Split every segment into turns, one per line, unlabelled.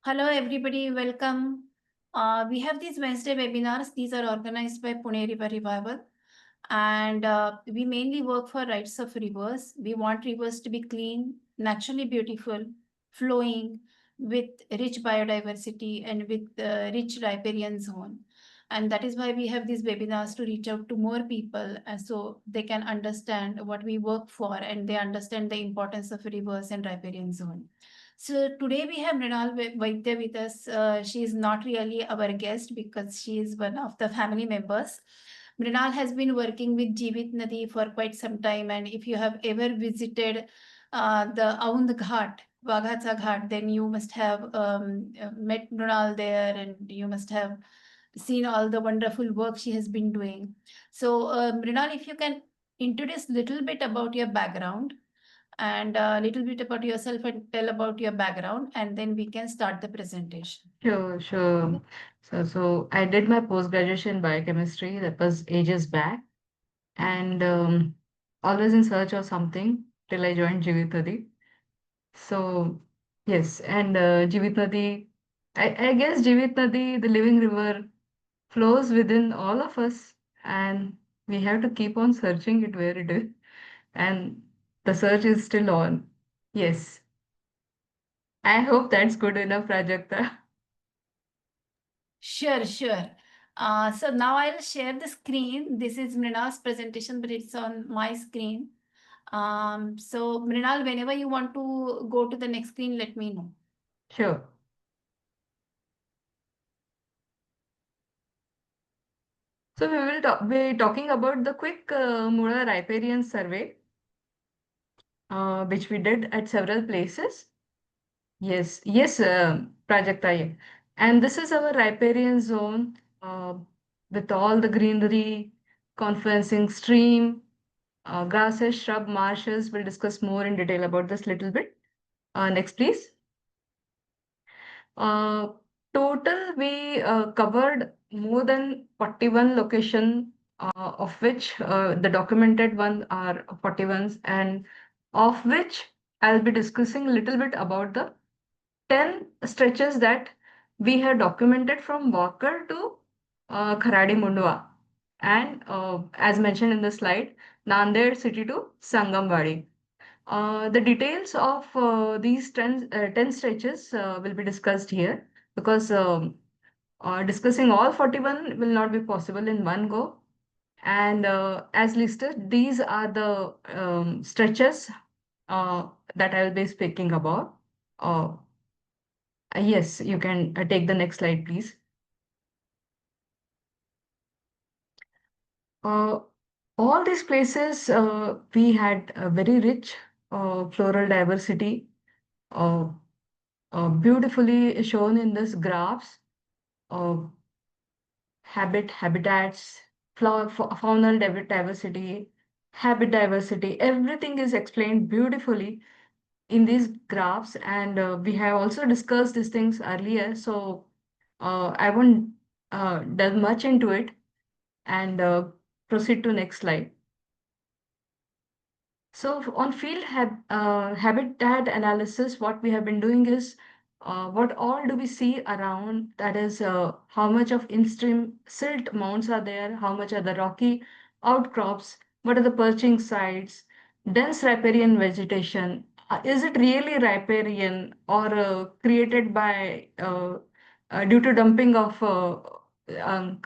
Hello, everybody. Welcome. We have these Wednesday webinars. These are organized by Pune River Revival. And we mainly work for rights of rivers. We want rivers to be clean, naturally beautiful, flowing, with rich biodiversity and with rich riparian zone. And that is why we have these webinars to reach out to more people so they can understand what we work for and they understand the importance of rivers and riparian zone. So today we have Mrinal Vaidya with us. She is not really our guest because she is one of the family members. Mrinal has been working with Jeevitnadi for quite some time, and if you have ever visited the Aund Ghat, Waghatsa Ghat, then you must have met Mrinal there, and you must have seen all the wonderful work she has been doing. So, Mrinal, if you can introduce a little bit about your background and a little bit about yourself and tell about your background, and then we can start the presentation.
Sure, sure. So I did my post-graduation in biochemistry. That was ages back, and always in search of something till I joined Jeevitnadi. So yes, and Jeevitnadi, I guess Jeevitnadi, the living river, flows within all of us, and we have to keep on searching it where it is, and the search is still on. Yes, I hope that's good enough, Prajakta.
Sure, sure. So now I'll share the screen. This is Mrinal's presentation, but it's on my screen. So Mrinal, whenever you want to go to the next screen, let me know.
Sure. So we will be talking about the quick Mula riparian survey, which we did at several places. Yes, yes, Prajakta. Yeah. And this is our riparian zone with all the greenery, confluencing stream, grasses, shrub, marshes. We'll discuss more in detail about this little bit. Next, please. Uh, Total, we covered more than 41 location, of which the documented one are 41s, and of which I'll be discussing a little bit about the 10 stretches that we have documented from Walker to Kharadi Mundwa, and as mentioned in the slide, Nanded city to Sangamwadi. The details of these 10 stretches will be discussed here because discussing all 41 will not be possible in one go. And as listed, these are the stretches that I will be speaking about. Uh, yes, you can take the next slide, please. Uh, all these places, we had a very rich floral diversity. Uh, Beautifully shown in this graphs, uh, habitats, faunal diversity, habit diversity, everything is explained beautifully in these graphs. And we have also discussed these things earlier, so I won't delve much into it and proceed to next slide. So on field habitat analysis, what we have been doing is what all do we see around? That is, how much of in-stream silt mounds are there? How much are the rocky outcrops? What are the perching sites? Dense riparian vegetation. Is it really riparian or created by due to dumping of um,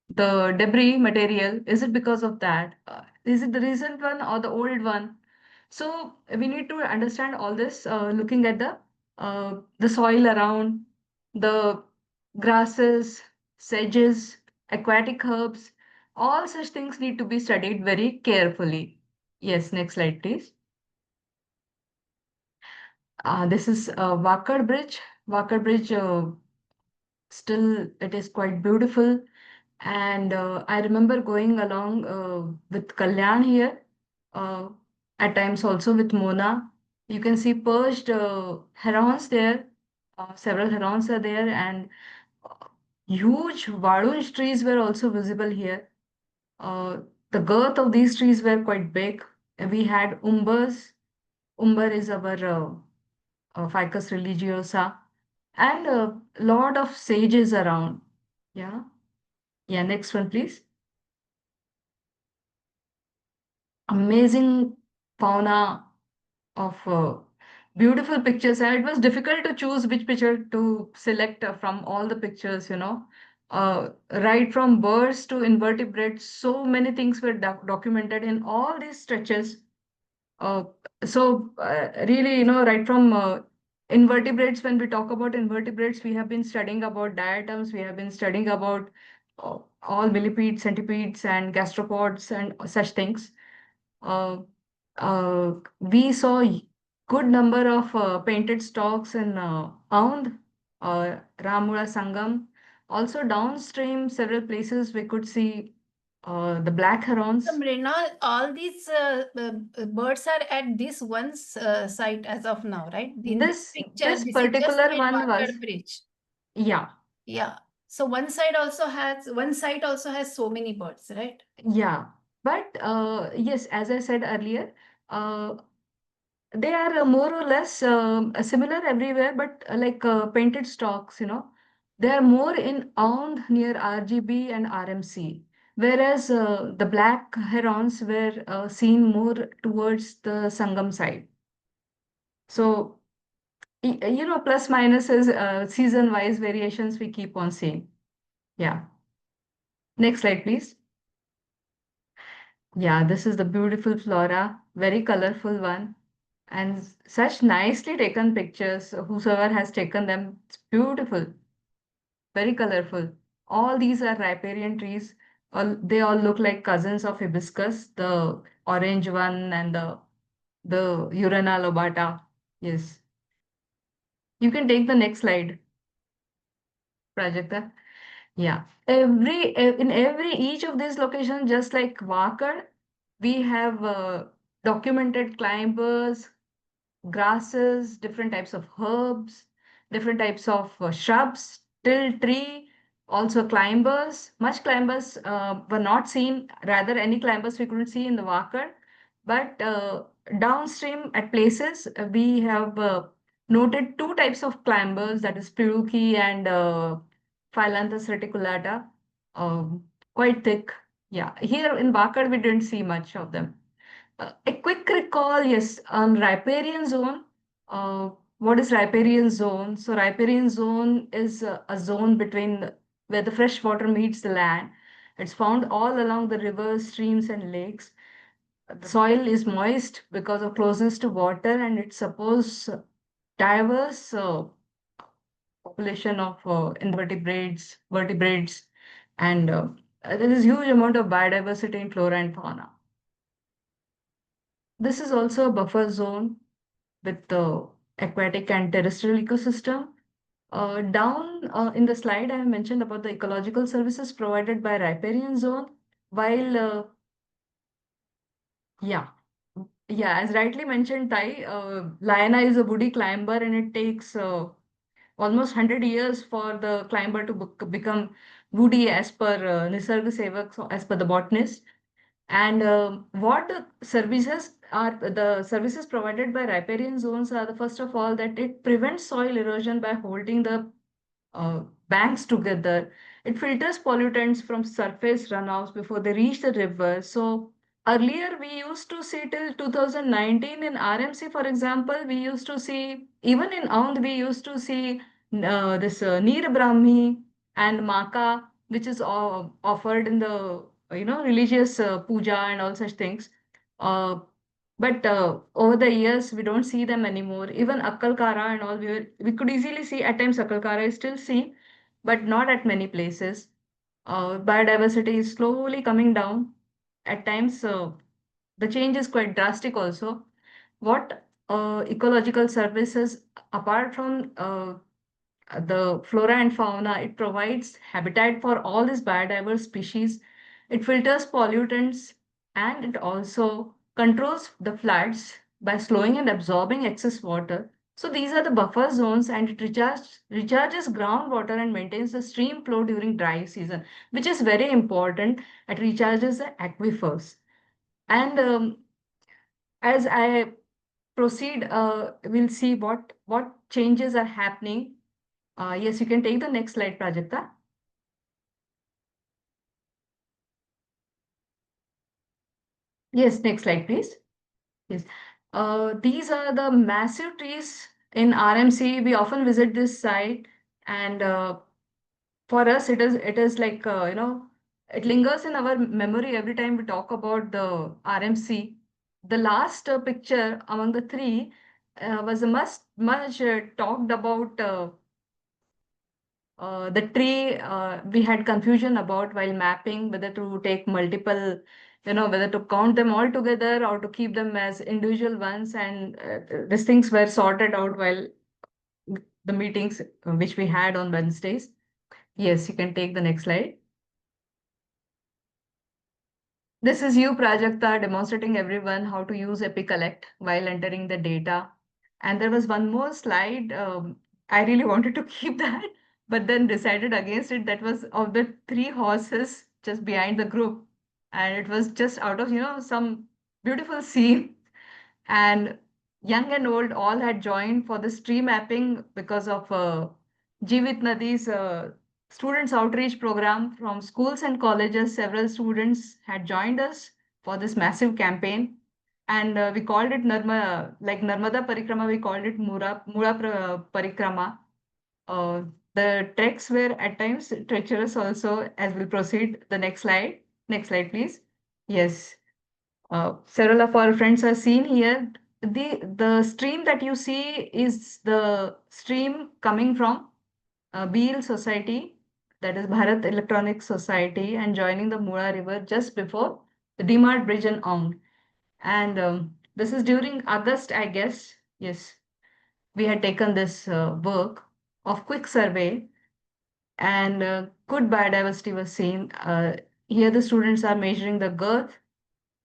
the debris material? Is it because of that? Is it the recent one or the old one? So we need to understand all this, looking at the soil around, the grasses, sedges, aquatic herbs. All such things need to be studied very carefully. Yes, next slide, please. This is Wakad Bridge. Wakad Bridge, still it is quite beautiful. And I remember going along with Kalyan here, uh, at times also with Mona. You can see perched herons there. Several herons are there, and uh, huge vadunj trees were also visible here. Uh, the girth of these trees were quite big. We had umbers. Umber is our Ficus religiosa, and a lot of sages around. Yeah. Yeah, next one, please. Amazing fauna of beautiful pictures. And it was difficult to choose which picture to select from all the pictures, you know. Right from birds to invertebrates, so many things were documented in all these stretches. Uh, really, you know, right from invertebrates, when we talk about invertebrates, we have been studying about diatoms, we have been studying about all millipedes, centipedes, and gastropods, and such things. Uh, we saw good number of painted stalks in Aund, Ramula Sangam. Also downstream, several places we could see the black
So
herons.
Mrinal, all these birds are at this one site as of now, right? In this picture,
This
this is just
particular
by
one was,
Wakad Bridge.
yeah,
Yeah. So one site also has so many birds, right?
yeah. But yes, as I said earlier, uh, they are more or less similar everywhere, but like painted stocks, you know, they are more in Aund near RGB and RMC, whereas the black herons were seen more towards the Sangam side. So, you know, plus minus is season-wise variations we keep on seeing. Yeah. Next slide, please. Yeah, this is the beautiful flora, very colorful one, and such nicely taken pictures. Whosoever has taken them, it's beautiful, very colorful. All these are riparian trees. They all look like cousins of hibiscus, the orange one and the Urana lobata. Yes. You can take the next slide, Prajakta. Yeah. In every each of these locations, just like Wakad, we have documented climbers, grasses, different types of herbs, different types of shrubs, till tree, also climbers. Much climbers were not seen, rather, any climbers we couldn't see in the Wakad. But downstream at places, we have noted two types of climbers, that is Piruki and Phyllanthus reticulata, quite thick. Yeah, here in Wakad, we didn't see much of them. A quick recall, yes, on riparian zone. Uh, what is riparian zone? So riparian zone is a zone between where the fresh water meets the land. It's found all along the rivers, streams, and lakes. The soil is moist because of closeness to water, and it supports diverse population of invertebrates, vertebrates, and there is huge amount of biodiversity in flora and fauna. This is also a buffer zone with the aquatic and terrestrial ecosystem. Down in the slide, I have mentioned about the ecological services provided by riparian zone. While, yeah, yeah, as rightly mentioned, Tai, Liana is a woody climber and it takes almost 100 years for the climber to become woody as per Nisargasevak, so as per the botanist. And what the services provided by riparian zones are the first of all that it prevents soil erosion by holding the banks together. It filters pollutants from surface runoffs before they reach the river. So earlier we used to see till 2019 in RMC, for example, we used to see even in Aund we used to see this Neer Brahmi and Maka, which is offered in the religious puja and all such things. Uh, but over the years, we don't see them anymore. Even Akkal Kara and all, we could easily see at times Akkal Kara is still seen, but not at many places. Biodiversity is slowly coming down. At times, the change is quite drastic also. What ecological services, apart from the flora and fauna, it provides habitat for all these biodiverse species. It filters pollutants and it also controls the floods by slowing and absorbing excess water. So these are the buffer zones and it recharges groundwater and maintains the stream flow during dry season, which is very important. It recharges the aquifers. And as I proceed, we'll see what changes are happening. Yes, you can take the next slide, Prajakta. Yes, next slide, please. Yes. These are the massive trees in RMC. We often visit this site, and for us, it is like it lingers in our memory every time we talk about the RMC. The last picture among the three was a much talked about. The tree we had confusion about while mapping whether to take multiple, whether to count them all together or to keep them as individual ones. And these things were sorted out while the meetings which we had on Wednesdays. Yes, you can take the next slide. This is you, Prajakta, demonstrating everyone how to use EpiCollect while entering the data. And there was one more slide. I really wanted to keep that, but then decided against it. That was of the three horses just behind the group. And it was just out of, some beautiful scene. And young and old all had joined for this tree mapping because of Jeevitnadi's students outreach program from schools and colleges. Several students had joined us for this massive campaign, and we called it like Narmada Parikrama. We called it Mula Parikrama. Uh, the treks were at times treacherous also. As we'll proceed, the next slide. Next slide, please. Yes. Several of our friends are seen here. The stream that you see is the stream coming from Beal Society, that is Bharat Electronic Society, and joining the Mula River just before the Dimart Bridge and Ong. And this is during August, I guess. Yes, we had taken this work of quick survey, and good biodiversity was seen. Here, the students are measuring the girth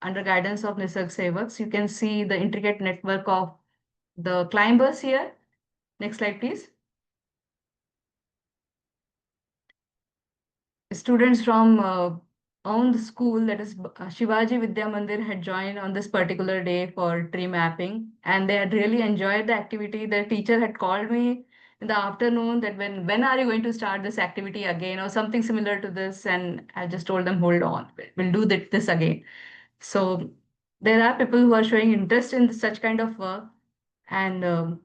under guidance of Nisargasevaks. You can see the intricate network of the climbers here. Next slide, please. Students from own school, that is Shivaji Vidya Mandir, had joined on this particular day for tree mapping, and they had really enjoyed the activity. The teacher had called me in the afternoon that when are you going to start this activity again or something similar to this, and I just told them, hold on, we'll do this again. So there are people who are showing interest in such kind of work. And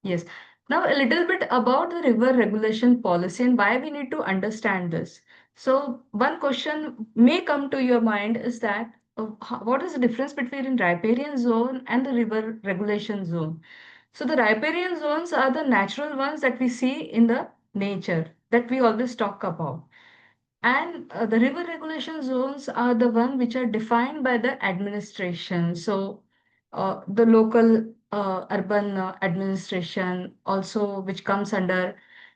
yes, now a little bit about the river regulation policy and why we need to understand this. So one question may come to your mind is that what is the difference between riparian zone and the river regulation zone? So the riparian zones are the natural ones that we see in the nature that we always talk about. And the river regulation zones are the one which are defined by the administration. So the local urban administration also, which comes under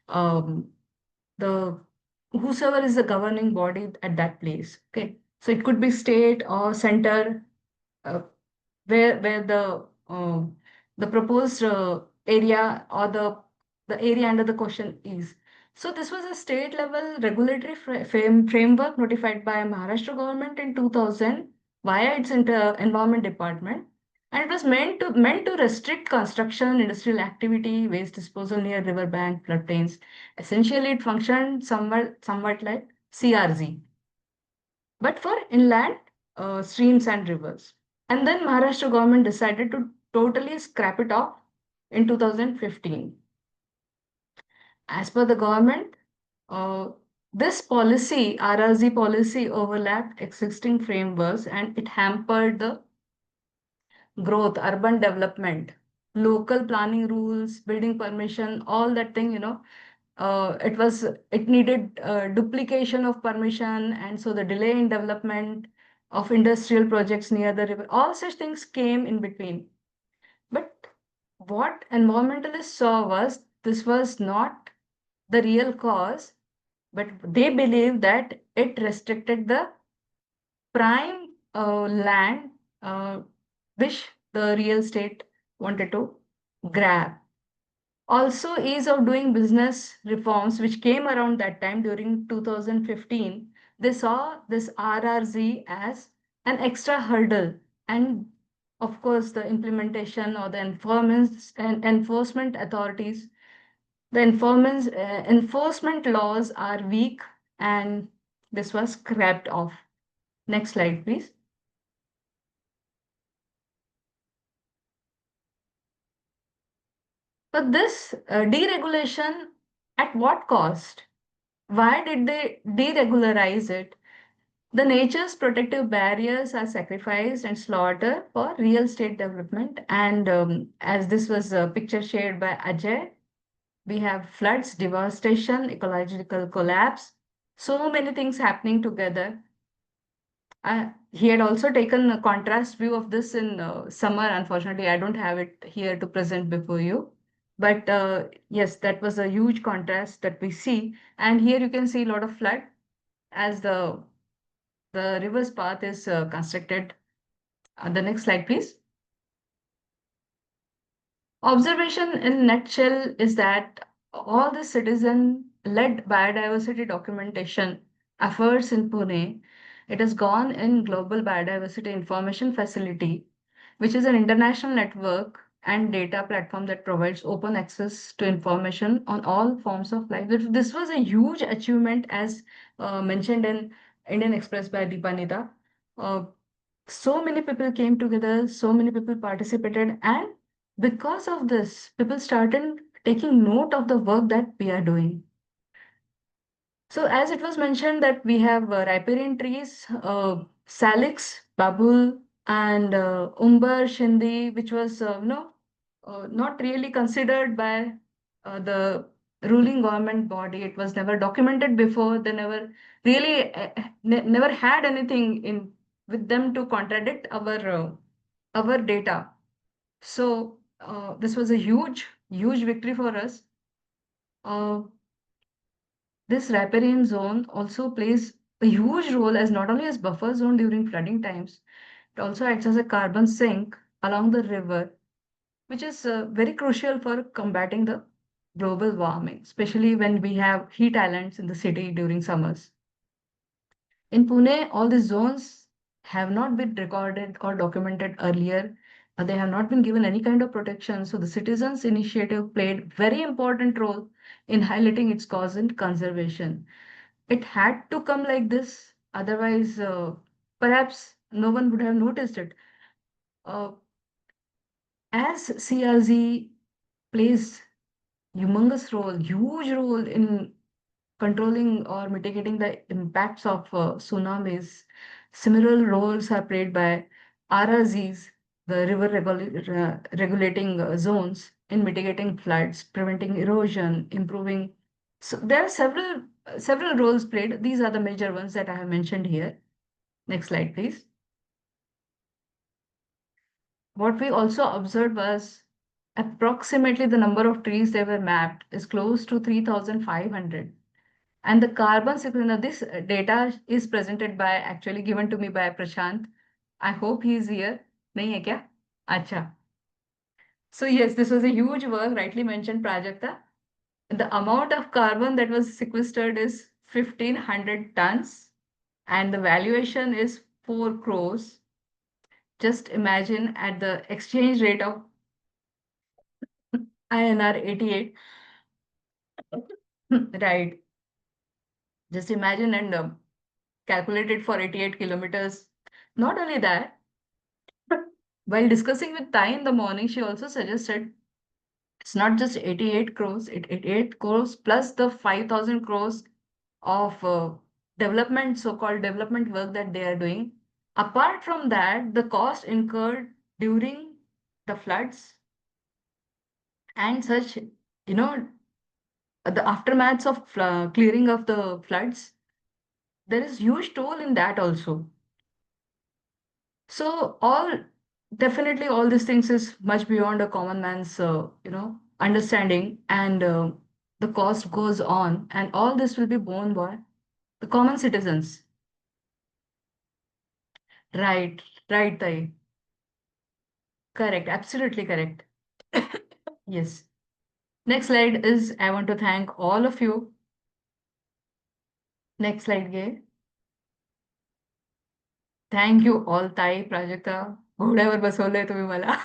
um, the whosoever is the governing body at that place. Okay, so it could be state or center, uh, where the proposed area or the area under the question is. So this was a state level regulatory framework notified by Maharashtra government in 2000 via its environment department, and it was meant to restrict construction, industrial activity, waste disposal near riverbank, floodplains. Essentially, it functioned somewhat like CRZ, but for inland streams and rivers. And then Maharashtra government decided to totally scrap it off in 2015. As per the government, uh, this policy, RRZ policy, overlapped existing frameworks and it hampered the growth, urban development, local planning rules, building permission, all that thing, it needed duplication of permission, and so the delay in development of industrial projects near the river, all such things came in between. But what environmentalists saw was this was not the real cause, but they believed that it restricted the prime land which the real estate wanted to grab. Also, ease of doing business reforms, which came around that time during 2015, they saw this RRZ as an extra hurdle. And of course, the implementation or the enforcement authorities The enforcement laws are weak, and this was scrapped off. Next slide, please. But this deregulation, at what cost? Why did they deregularize it? The nature's protective barriers are sacrificed and slaughtered for real estate development. And as this was a picture shared by Ajay, we have floods, devastation, ecological collapse, so many things happening together. He had also taken a contrast view of this in summer. Unfortunately, I don't have it here to present before you. But yes, that was a huge contrast that we see. And here you can see a lot of flood as the river's path is constructed. The next slide, please. Observation in nutshell is that all the citizen-led biodiversity documentation efforts in Pune, it has gone in Global Biodiversity Information Facility, which is an international network and data platform that provides open access to information on all forms of life. This was a huge achievement, as mentioned in Indian Express by Deepanita. Uh, so many people came together, so many people participated, and because of this, people started taking note of the work that we are doing. So, as it was mentioned that we have riparian trees, salix, babul, and umbar, shindi, which was not really considered by the ruling government body. It was never documented before. They never really never had anything in with them to contradict our data. So this was a huge victory for us. Uh, This riparian zone also plays a huge role as not only as buffer zone during flooding times, it also acts as a carbon sink along the river, which is very crucial for combating the global warming, especially when we have heat islands in the city during summers. In Pune, all these zones have not been recorded or documented earlier. They have not been given any kind of protection. So the citizens' initiative played very important role in highlighting its cause and conservation. It had to come like this, otherwise, perhaps no one would have noticed it. Uh, as CRZ plays huge role in controlling or mitigating the impacts of tsunamis. Similar roles are played by RRZs, the regulating zones, in mitigating floods, preventing erosion, improving. So there are several roles played. These are the major ones that I have mentioned here. Next slide, please. What we also observed was approximately the number of trees that were mapped is close to 3,500. And the carbon sequence, this data is presented by, actually given to me by Prashant. I hope he is here. Nahi hai kya? Acha. So yes, this was a huge work, rightly mentioned Prajakta. The amount of carbon that was sequestered is 1,500 tons, and the valuation is 4 crores. Just imagine at the exchange rate of INR 88. Right. Just imagine and calculate it for 88 kilometers. Not only that, while discussing with Tai in the morning, she also suggested it's not just 88 crores, 88 crores plus the 5,000 crores of development, so-called development work that they are doing. Apart from that, the cost incurred during the floods and such, the aftermaths of clearing of the floods, there is huge toll in that also. So definitely all these things is much beyond a common man's, understanding, and the cost goes on, and all this will be borne by the common citizens. Right, right, Tai. Correct, absolutely correct. Yes. Next slide is I want to thank all of you. Next slide, Gay. Thank you all, Tai, Prajakta, whoever बसवलंय तुम्ही मला.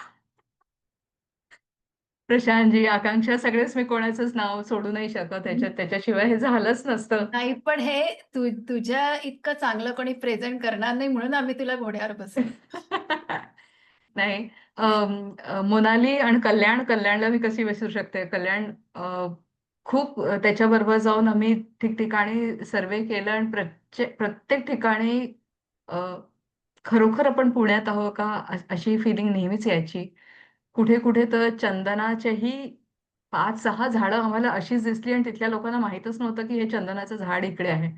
प्रशांतजी, आकांक्षा सगळेच, मी कोणाचंच नाव सोडू नाही शकत त्याच्याशिवाय हे झालंच नसतं.
नाही, पण हे तुझ्या इतकं चांगलं कोणी प्रेझेंट करणार नाही म्हणून आम्ही तुला घोड्यावर बसवलं.
नाही, मोनाली आणि कल्याणला मी कशी विसरू शकते. कल्याण खूप त्याच्याबरोबर जाऊन आम्ही ठिकठिकाणी सर्वे केलं आणि प्रत्येक ठिकाणी अ, खरोखर आपण पुण्यात आहोत का अशी फिलिंग नेहमीच यायची. कुठे कुठे तर चंदनाच्याही 5-6 झाडं आम्हाला अशीच दिसली आणि तिथल्या लोकांना माहीतच नव्हतं की हे चंदनाचं झाड इकडे आहे.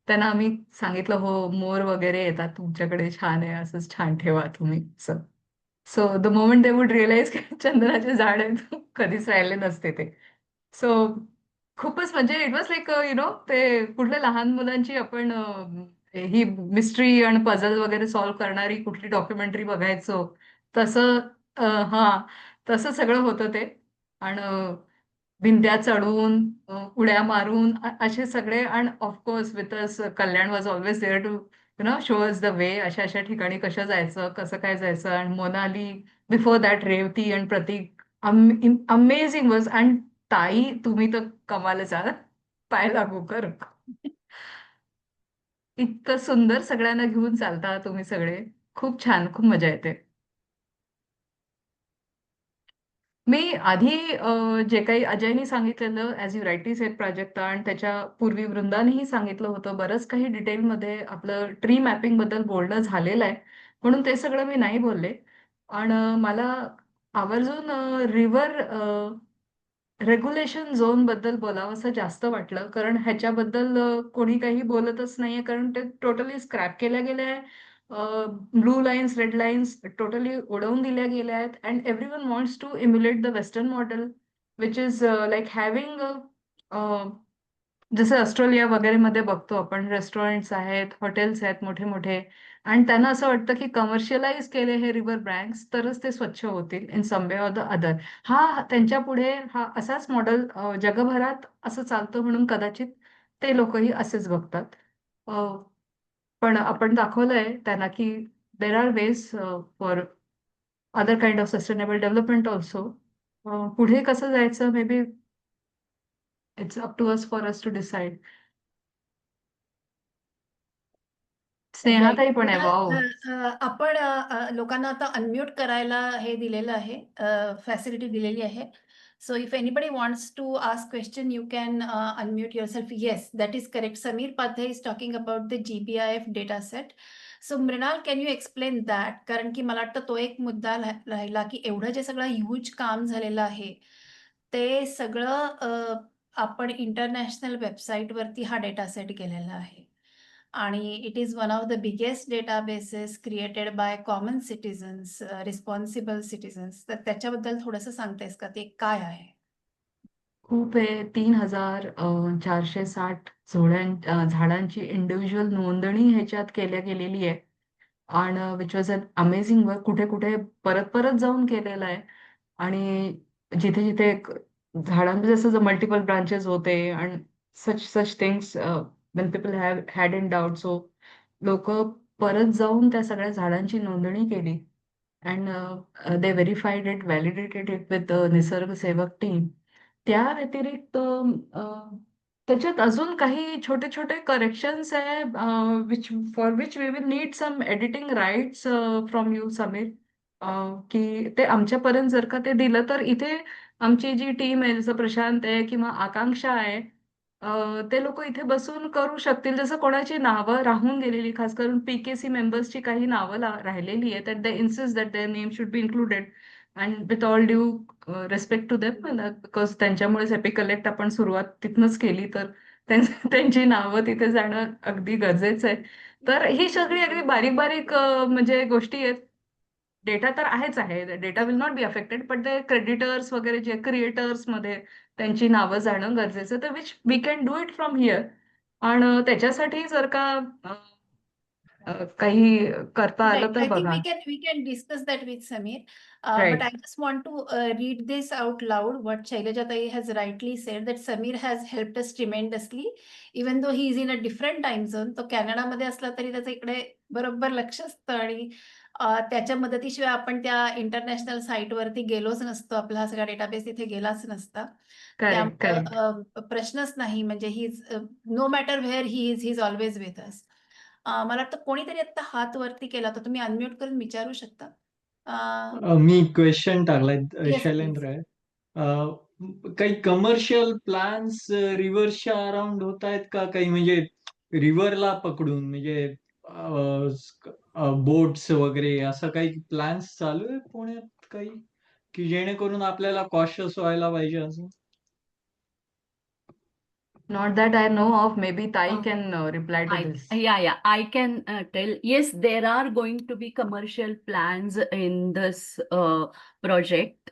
त्यांना आम्ही सांगितलं, हो मोर वगैरे येतात तुमच्याकडे, छान आहे, असंच छान ठेवा तुम्ही असं. So the moment they would realize की चंदनाचे झाड आहेत, कधीच राहिले नसते ते. सो खूपच म्हणजे इट वॉज लाईक ते कुठल्या लहान मुलांची आपण ही मिस्ट्री आणि पझल वगैरे सॉल्व्ह करणारी कुठली डॉक्युमेंटरी बघायचो तसं. हा, तसं सगळं होतं ते. आणि भिंत्या चढून उड्या मारून असे सगळे. आणि of course with us Kalyan was always there to show us the way, अशा अशा ठिकाणी कसं जायचं, कसं काय जायचं. आणि मोनाली बिफोर दॅट, रेवती आणि प्रतीक, अमेझिंग वॉज. आणि ताई, तुम्ही तर कमालच आहात, पाय लागू कर. इतकं सुंदर सगळ्यांना घेऊन चालता तुम्ही सगळे. खूप छान, खूप मजा येते. मी आधी जे काही अजयनी सांगितलेलं, as you rightly said Prajakta, आणि त्याच्या पूर्वी वृंदानेही सांगितलं होतं, बरंच काही डिटेलमध्ये आपलं ट्री मॅपिंगबद्दल बोलणं झालेलं आहे. म्हणून ते सगळं मी नाही बोलले. आणि मला आवर्जून रिव्हर रेग्युलेशन झोनबद्दल बोलावंसं जास्त वाटलं. कारण ह्याच्याबद्दल कोणी काही बोलतच नाहीये, कारण ते टोटली स्क्रॅप केल्या गेल्या आहे. Blue lines, red lines totally उडवून दिल्या गेल्या आहेत. And everyone wants to emulate the western model, which is like having जसं ऑस्ट्रेलिया वगैरे मध्ये बघतो आपण, रेस्टॉरंट्स आहेत, हॉटेल्स आहेत मोठे मोठे. आणि त्यांना असं वाटतं की कमर्शियलाइज केले हे रिव्हर बँक्स तरच ते स्वच्छ होतील इन सम वे ऑर द अदर. त्यांच्या पुढे हा असाच मॉडेल जगभरात असं चालतं, म्हणून कदाचित ते लोकही असेच बघतात. अ, पण आपण दाखवलंय त्यांना की there are ways for other kind of sustainable development also. पुढे कसं जायचं, maybe it's up to us, for us to decide.
Right.
स्नेहाताई पण आहे, वाव.
आपण लोकांना आता अनम्यूट करायला हे दिलेलं आहे, फॅसिलिटी दिलेली आहे. So if anybody wants to ask question, you can unmute yourself. Yes, that is correct. Sameer Pathe is talking about the GPIF data set. So Mrunal, can you explain that? कारण की मला वाटतं तो एक मुद्दा राहिला की एवढं जे सगळं ह्यूज काम झालेलं आहे, ते सगळं आपण इंटरनॅशनल वेबसाईटवरती हा डेटा सेट केलेला आहे. आणि it is one of the biggest databases created by common citizens, responsible citizens. तर त्याच्याबद्दल थोडंसं सांगतेस का, ते काय आहे?
खूप आहे. 3,460 झाडांची इंडिव्हिज्युअल नोंदणी ह्याच्यात केल्या गेलेली आहे. आणि which was an amazing work. कुठे कुठे परत परत जाऊन केलेलं आहे. आणि जिथे जिथे झाडांमध्ये जसं मल्टिपल ब्रांचेस होते आणि such such things when people have had in doubt, so लोक परत जाऊन त्या सगळ्या झाडांची नोंदणी केली. And they verified it, validated it with Nisarg Sevak team. त्या व्यतिरिक्त त्याच्यात अजून काही छोटे छोटे करेक्शन्स आहे, which for which we will need some editing rights from you Samir. की ते आमच्यापर्यंत जर का ते दिलं तर इथे आमची जी टीम आहे, जसं प्रशांत आहे किंवा आकांक्षा आहे, ते लोक इथे बसून करू शकतील. जसं कोणाची नावं राहून गेलेली, खास करून PKC मेंबर्सची काही नावं राहिलेली आहेत, that they insist that their name should be included. And with all due respect to them, because त्यांच्यामुळेच एपिक कलेक्ट आपण सुरुवात तिथनंच केली, तर त्यांची नावं तिथे जाणं अगदी गरजेचं आहे. तर ही सगळी अगदी बारीक बारीक म्हणजे गोष्टी आहेत. डेटा तर आहेच आहे, data will not be affected, but ते क्रेडिटर्स वगैरे जे क्रिएटर्स मध्ये त्यांची नावं जाणं गरजेचं, तर which we can do it from here. आणि त्याच्यासाठी जर का काही करता
Right.
आलं तर
I think
बघा.
we can discuss that with Samir. But
right.
I just want to read this out loud. What Shailaja Tai has rightly said, that Samir has helped us tremendously, even though he is in a different time zone. तो कॅनडामध्ये असला तरी त्याचं इकडे बरोबर लक्ष असतं. आणि त्याच्या मदतीशिवाय आपण त्या इंटरनॅशनल साईटवरती गेलोच नसतो. आपला हा सगळा डेटाबेस तिथे गेलाच नसता.
Correct, correct.
त्यामुळं प्रश्नच नाही. म्हणजे he is no matter where he is always with us. मला वाटतं कोणीतरी आता हात वरती केला होता. तुम्ही अनम्यूट करून विचारू शकता.
मी क्वेश्चन टाकलाय,
येस प्लीज.
शैलेंद्र आहे. काही कमर्शियल प्लॅन्स रिव्हर्सच्या अराउंड होत आहेत का काही, म्हणजे रिव्हरला पकडून, म्हणजे बोट्स वगैरे असं काही प्लॅन्स चालू आहे पुण्यात काही, की जेणेकरून आपल्याला कॉशियस व्हायला पाहिजे असं?
Not that I know of. Maybe Tai can reply to this.
I can tell. Yes, there are going to be commercial plans in this project.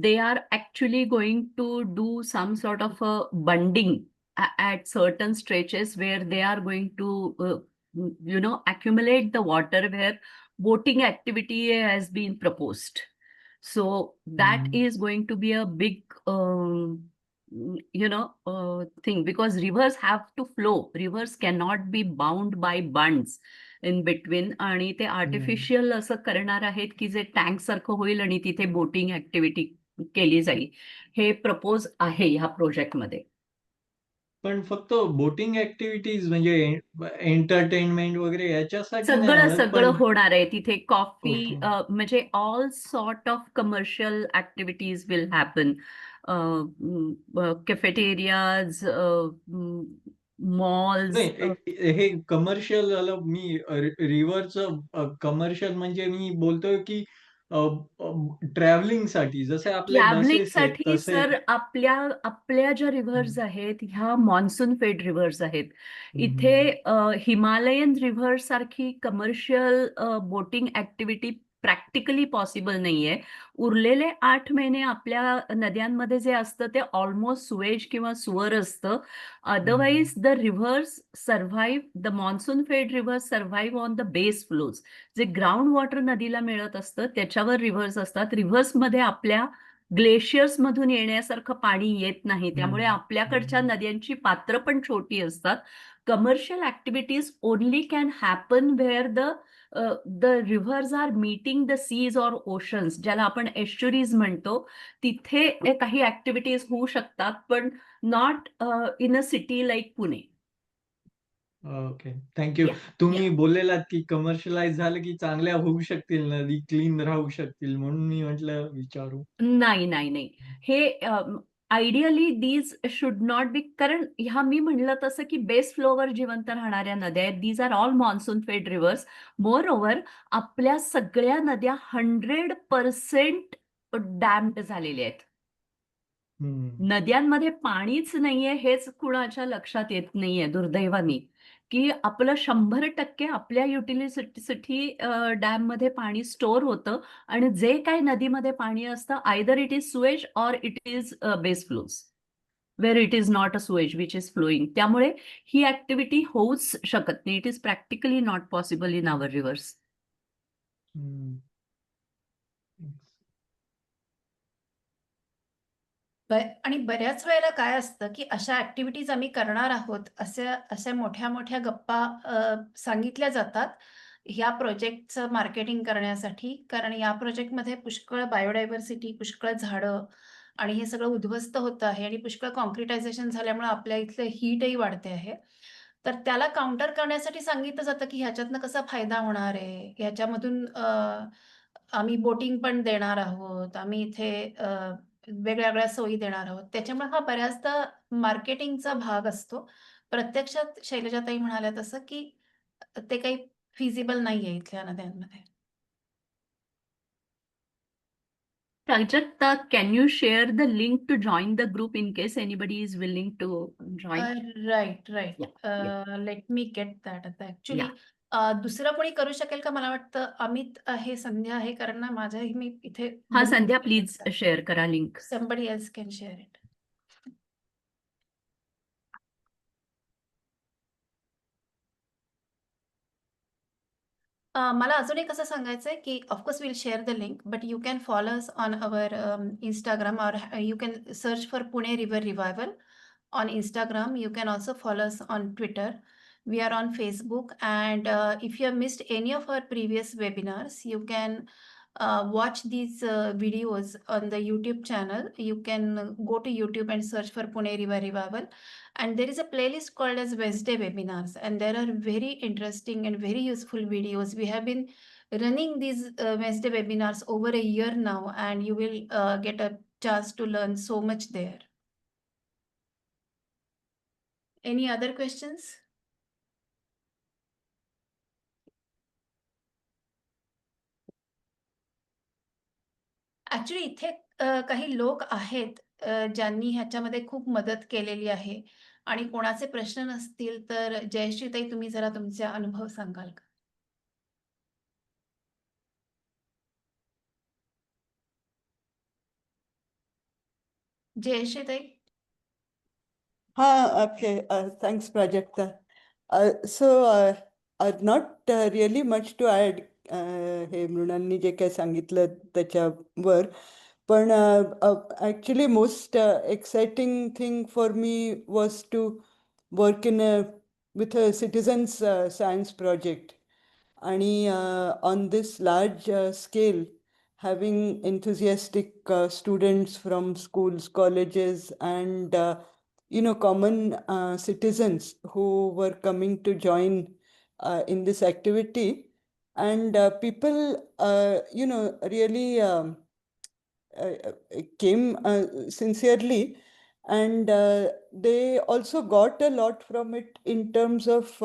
They are actually going to do some sort of a bunding at certain stretches where they are going to, accumulate the water where boating activity has been proposed. So that is going to be a big thing, because rivers have to flow. Rivers cannot be bound by bunds in between. आणि ते artificial असं करणार आहेत की जे tank सारखं होईल आणि तिथे बोटिंग ऍक्टिव्हिटी केली जाईल. हे प्रपोज आहे ह्या प्रोजेक्टमध्ये.
पण फक्त बोटिंग ऍक्टिव्हिटीज म्हणजे एंटरटेनमेंट वगैरे याच्यासाठी नाही
सगळं
होणार,
सगळं
पण
होणार आहे तिथे. Coffee
okay.
म्हणजे all sort of commercial activities will happen. Cafeterias, malls.
नाही, हे कमर्शियल आलं. मी रिव्हरचं कमर्शियल म्हणजे मी बोलतोय की ट्रॅव्हलिंग साठी जसे आपले
ट्रॅव्हलिंग
बसेस आहेत
साठी
तसे.
सर, आपल्या ज्या रिव्हर्स आहेत ह्या मॉन्सून फेड रिव्हर्स आहेत. इथे हिमालयन रिव्हर्स सारखी commercial boating activity practically possible नाहीये. उरलेले 8 महिने आपल्या नद्यांमध्ये जे असतं ते ऑलमोस्ट सुएज किंवा सुअर असतं. Otherwise the rivers survive, the monsoon fed rivers survive on the base flows. जे ग्राउंड वॉटर नदीला मिळत असतं त्याच्यावर रिव्हर्स असतात. रिव्हर्समध्ये आपल्या ग्लेशियर्स मधून येण्यासारखं पाणी येत नाही. त्यामुळे आपल्याकडच्या नद्यांची पात्र पण छोटी असतात. Commercial activities only can happen where the rivers are meeting the seas or oceans, ज्याला आपण एस्च्युरीज म्हणतो. तिथे काही ऍक्टिव्हिटीज होऊ शकतात, पण not in a city like Pune.
Okay, thank you.
या
तुम्ही बोललेलात की कमर्शियलाइज झालं की चांगल्या होऊ शकतील, नदी क्लीन राहू शकतील, म्हणून मी म्हटलं विचारू.
नाही. हे ideally these should not be, कारण ह्या मी म्हणलं तसं की बेस फ्लोवर जिवंत राहणाऱ्या नद्या आहेत. These are all monsoon fed rivers. Moreover, आपल्या सगळ्या नद्या 100% डॅम्ड झालेल्या आहेत. नद्यांमध्ये पाणीच नाहीये हेच कुणाच्या लक्षात येत नाहीये दुर्दैवाने, की आपलं 100% आपल्या युटिलिटी डॅम मध्ये पाणी स्टोअर होतं. आणि जे काही नदीमध्ये पाणी असतं, either it is sewage or it is base flows, where it is not a sewage which is flowing. त्यामुळे ही ऍक्टिव्हिटी होऊच शकत नाही. It is practically not possible in our rivers.
आणि बऱ्याच वेळेला काय असतं, की अशा ॲक्टिव्हिटीज आम्ही करणार आहोत, अशा मोठ्या-मोठ्या गप्पा सांगितल्या जातात ह्या प्रोजेक्टचं मार्केटिंग करण्यासाठी. कारण या प्रोजेक्टमध्ये पुष्कळ बायोडायव्हर्सिटी, पुष्कळ झाडं आणि हे सगळं उद्ध्वस्त होत आहे आणि पुष्कळ काँक्रिटायझेशन झाल्यामुळे आपल्या इथलं हीटही वाढते आहे. तर त्याला काउंटर करण्यासाठी सांगितलं जातं, की ह्याच्यातनं कसा फायदा होणार आहे, ह्याच्यामधून आम्ही बोटिंग पण देणार आहोत, आम्ही इथे वेगळ्या-वेगळ्या सोयी देणार आहोत. त्याच्यामुळे हा बऱ्याचदा मार्केटिंगचा भाग असतो. प्रत्यक्षात शैलजाताई म्हणाल्या तसं, की ते काही फिजिबल नाहीये इथल्या नद्यांमध्ये.
Prajakta, can you share the link to join the group in case anybody is willing to join?
Right.
Yeah.
Let me get that आता ॲक्चुअली.
Yeah.
दुसरं कोणी करू शकेल का? मला वाटतं अमित आहे, संध्या आहे, कारण ना माझ्याही मी इथे
हा, संध्या प्लीज शेअर करा link.
Somebody else can share it. मला अजून एक असं सांगायचंय, की of course will share the link, but you can follow us on our Instagram, or you can search for Pune River Revival on Instagram. You can also follow us on Twitter. We are on Facebook, and if you have missed any of our previous webinars, you can watch these videos on the YouTube channel. You can go to YouTube and search for Pune River Revival, and there is a playlist called as Wednesday webinars, and there are very interesting and very useful videos. We have been running these Wednesday webinars over a year now, and you will get a chance to learn so much there. Any other questions? Actually इथे काही लोक आहेत ज्यांनी ह्याच्यामध्ये खूप मदत केलेली आहे आणि कोणाचे प्रश्न नसतील तर जयश्रीताई तुम्ही जरा तुमचे अनुभव सांगाल का? जयश्रीताई.
Okay. Thanks, Prajakta. Not really much to add. हे मृणालनी जे काही सांगितलं त्याच्यावर पण actually most exciting thing for me was to work with a citizens science project. आणि on this large scale, having enthusiastic students from schools, colleges, and common citizens who were coming to join in this activity, and people, really came sincerely, and they also got a lot from it in terms of,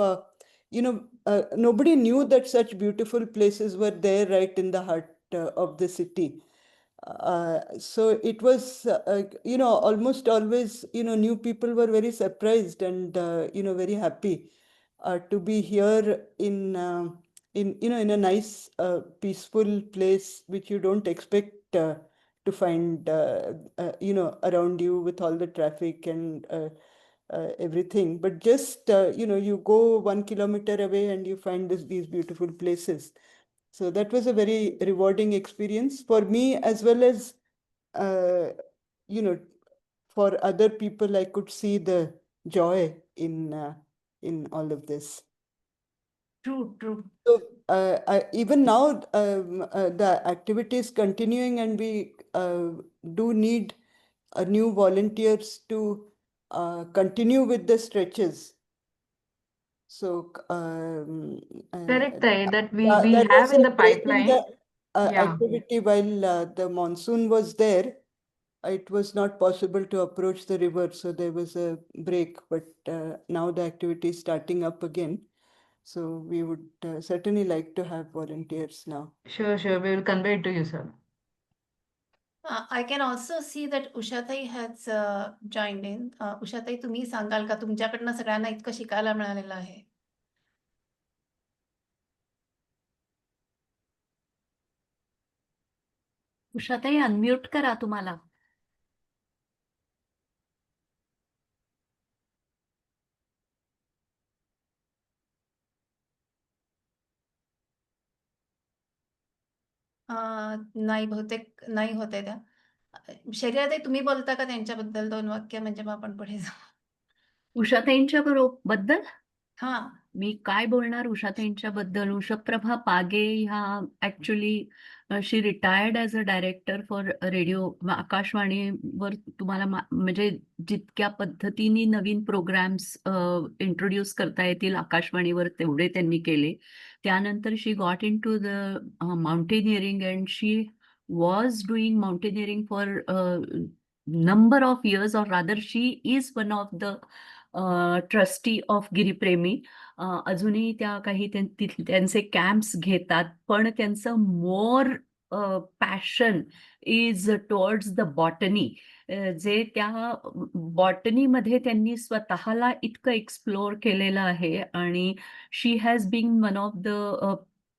nobody knew that such beautiful places were there right in the heart of the city. So it was, almost always, new people were very surprised and, very happy to be here in a nice, peaceful place, which you don't expect to find, around you with all the traffic and everything. But just, you go 1 kilometer away and you find these beautiful places. So that was a very rewarding experience for me, as well as, for other people. I could see the joy in all of this.
True.
So even now, the activity is continuing, and we do need new volunteers to continue with the stretches. So
Correct, that we
there
have
was
in
a
the
break in
pipeline.
the
Yeah.
activity while the monsoon was there. It was not possible to approach the river, so there was a break. But now the activity is starting up again. So we would certainly like to have volunteers now.
Sure. We will convey it to you, sir.
I can also see that Ushatai has joined in. Ushatai, तुम्ही सांगाल का तुमच्याकडनं सगळ्यांना इतकं शिकायला मिळालेलं आहे?
Ushatai unmute करा तुम्हाला.
नाही, बहुतेक नाही होते त्या. शरीराताई तुम्ही बोलता का त्यांच्याबद्दल 2 वाक्य, म्हणजे मग आपण पुढे जाऊ.
उषाताईंच्या बद्दल
हा.
मी काय बोलणार उषाताईंच्या बद्दल. उषप्रभा पागे ह्या actually she retired as a director for radio आकाशवाणीवर. तुम्हाला म्हणजे जितक्या पद्धतीने नवीन प्रोग्राम्स इंट्रोड्यूस करता येतील आकाशवाणीवर तेवढे त्यांनी केले. त्यानंतर she got in to the mountaineering and she was doing mountaineering for a number of years, or rather she is one of the trustee of Giripremi. अजूनही त्या काही त्यांचे कॅम्प्स घेतात, पण त्यांचं more passion is towards the botany. जे त्या बॉटनीमध्ये त्यांनी स्वतःला इतकं एक्सप्लोअर केलेलं आहे. आणि she has been one of the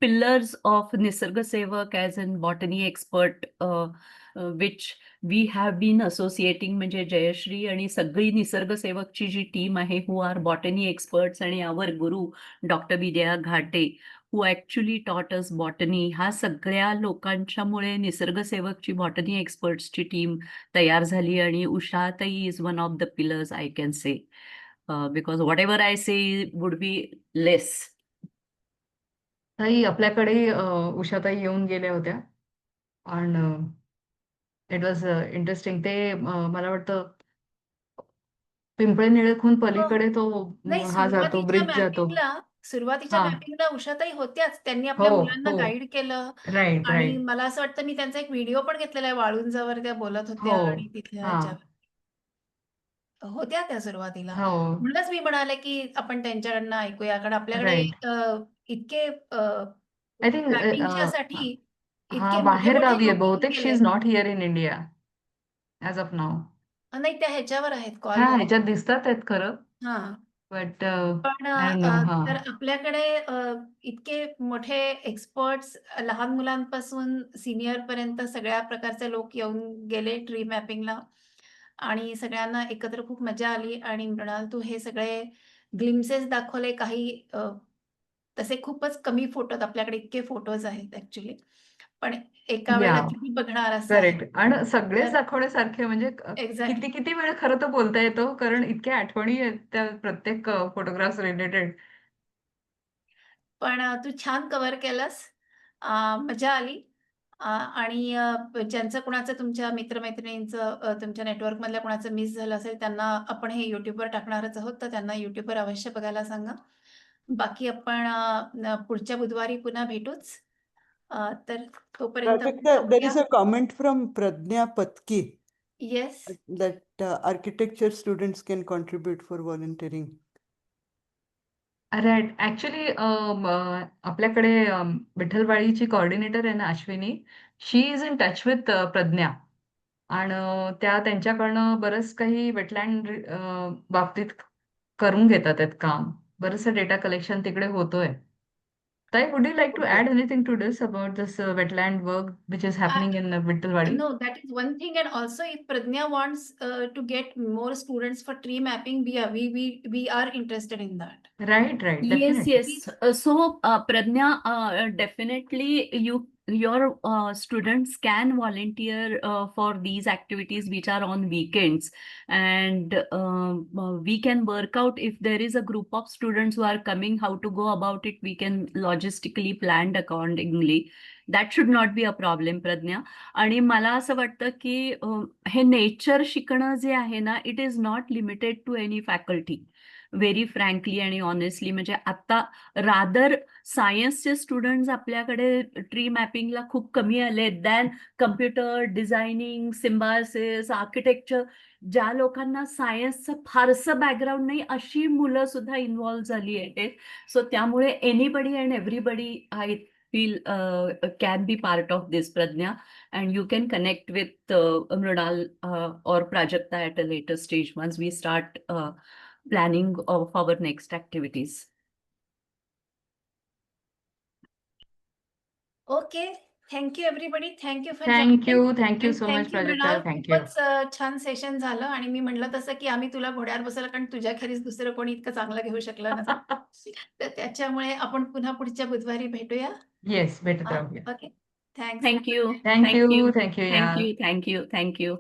pillars of Nisargasevak as an botany expert, which we have been associating. म्हणजे जयश्री आणि सगळी निसर्गसेवकची जी टीम आहे, who are botany experts, आणि our गुरु डॉक्टर विद्या घाटे, who actually taught us botany. ह्या सगळ्या लोकांच्यामुळे निसर्गसेवकची botany एक्सपर्ट्सची team तयार झाली. आणि उषाताई is one of the pillars, I can say. because whatever I say would be less.
ताई आपल्याकडे उषाताई येऊन गेल्या होत्या आणि इट वॉज इंटरेस्टिंग. ते मला वाटतं पिंपळे निळेखून पलीकडे तो
नाही,
हा जातो, ब्रिज जातो.
सुरुवातीच्या
हा.
मॅपिंगला उषाताई होत्याच. त्यांनी आपल्या
हो,
मुलांना
हो.
गाईड केलं
राईट
आणि
राईट.
मला असं वाटतं मी त्यांचा एक व्हिडिओ पण घेतलेला आहे. वाळुंजावर त्या बोलत होत्या
हो.
आणि तिथल्या
हा.
ह्याच्यावर होत्या त्या सुरुवातीला.
हो.
म्हणूनच मी म्हणाले की आपण त्यांच्याकडनं ऐकूया, कारण आपल्याकडे
राईट.
इतके
आय थिंक
मॅपिंगच्या साठी
हा
इतके मोठे
बाहेर
मोठे
गावी आहे
लोक येऊन
बहुतेक. शी
गेले.
Is not here in India as of now.
नाही, त्या ह्याच्यावर आहेत
हा,
कॉलवर.
ह्याच्यात दिसतात आहेत खरं,
हा,
बट
पण
आय नो. हा.
तर आपल्याकडे इतके मोठे एक्सपर्ट्स लहान मुलांपासून सिनियर पर्यंत सगळ्या प्रकारचे लोक येऊन गेले ट्री मॅपिंगला आणि सगळ्यांना एकत्र खूप मजा आली. आणि मृणाल, तू हे सगळे ग्लिम्सेस दाखवले. काही तसे खूपच कमी फोटोत, आपल्याकडे इतके फोटोज आहेत ऍक्च्युली, पण एका
या
वेळेला किती बघणार असं आहे.
करेक्ट. आणि सगळेच
तर
दाखवण्यासारखे, म्हणजे
एक्झॅक्टली.
किती किती वेळ खरं तर बोलता येतो, कारण इतक्या आठवणी आहेत त्या प्रत्येक फोटोग्राफ्स रिलेटेड.
पण तू छान कव्हर केलंस. मजा आली. आणि ज्यांचं कुणाचं तुमच्या मित्रमैत्रिणींचं तुमच्या नेटवर्कमधल्या कुणाचं मिस झालं असेल, त्यांना आपण हे YouTubeवर टाकणारच आहोत, तर त्यांना YouTubeवर अवश्य बघायला सांगा. बाकी आपण पुढच्या बुधवारी पुन्हा भेटूच. तर तोपर्यंत आपण
Prajakta, there
थांबूया.
is a comment from Pradnya Patki
yes.
that architecture students can contribute for volunteering.
Right. Actually आपल्याकडे विठ्ठलवाडीची कोऑर्डिनेटर आहे ना, Ashwini, she is in touch with Pradnya, आणि त्या त्यांच्याकडनं बरंच काही वेटलँड बाबतीत करून घेतात आहेत काम. बरंचसं डेटा कलेक्शन तिकडे होतोय. ताई, would you like to
Okay.
Add anything to this about this wetland work which is happening in Vitthalwadi?
No, that is one thing. And also, if Pradnya wants to get more students for tree mapping, we are interested in that.
Right, right,
Yes,
definitely.
yes. So, Pradnya, definitely your students can volunteer for these activities which are on weekends, and we can work out if there is a group of students who are coming, how to go about it. We can logistically planned accordingly. That should not be a problem, Pradnya. आणि मला असं वाटतं की हे nature शिकणं जे आहे ना, it is not limited to any faculty. Very frankly आणि ऑनेस्टली, म्हणजे आता रादर सायन्सचे स्टुडंट्स आपल्याकडे ट्री मॅपिंगला खूप कमी आले than computer designing, Symbiosis, architecture. ज्या लोकांना सायन्सचं फारसं बॅकग्राऊंड नाही, अशी मुलं सुद्धा इन्व्हॉल्व्ह झाली आहेत. सो त्यामुळे anybody and everybody I feel can be part of this, Pradnya, and you can connect with Mrinal or Prajakta at a later stage once we start planning of our next activities.
Okay, thank you everybody. Thank you for
Thank you so much,
thank you
Prajakta.
Mrinal.
Thank you.
खूपच छान session झालं. आणि मी म्हणलं तसं की आम्ही तुला घोड्यावर बसवलं, कारण तुझ्याखेरीज दुसरं कोणी इतकं चांगलं घेऊ शकलं नसेल. तर त्याच्यामुळे आपण पुन्हा पुढच्या बुधवारी भेटूया.
Yes, भेटत राहूया.
Okay, thanks.
Thank you.
Thank
Thank
you,
you.
thank you,
Thank
yeah.
you. Thank you. Thank you.